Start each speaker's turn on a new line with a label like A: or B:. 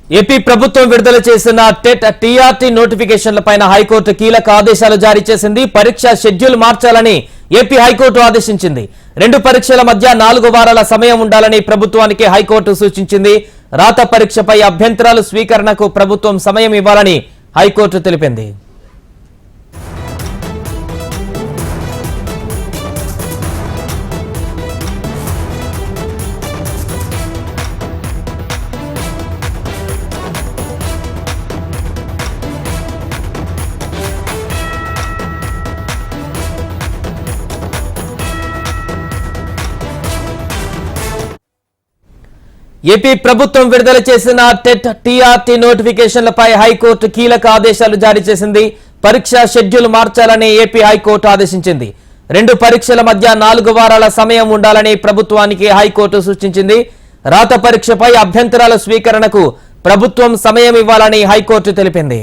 A: AP ప్రభుత్వం విడుదల చేసిన టెట్ టీఆర్టీ నోటిఫికేషన్లపైన హైకోర్టు కీలక ఆదేశాలు జారీ చేసింది. పరీక్ష షెడ్యూల్ మార్చాలని ఏపీ హైకోర్టు ఆదేశించింది. 2 పరీక్షల మధ్య 4 వారాల సమయం ఉండాలని ప్రభుత్వానికి హైకోర్టు సూచించింది. రాత పరీక్షపై అభ్యంతరాలు స్వీకరణకు ప్రభుత్వం సమయం ఇవ్వాలని హైకోర్టు తెలిపింది. ఏపీ ప్రభుత్వం విడుదల చేసిన టెట్ టీఆర్టీ నోటిఫికేషన్లపై హైకోర్టు కీలక ఆదేశాలు జారీ చేసింది. పరీక్ష షెడ్యూల్ మార్చాలని ఏపీ హైకోర్టు ఆదేశించింది. 2 పరీక్షల మధ్య 4 వారాల సమయం ఉండాలని ప్రభుత్వానికి హైకోర్టు సూచించింది. రాత పరీక్షపై అభ్యంతరాల స్వీకరణకు ప్రభుత్వం సమయం ఇవ్వాలని హైకోర్టు తెలిపింది.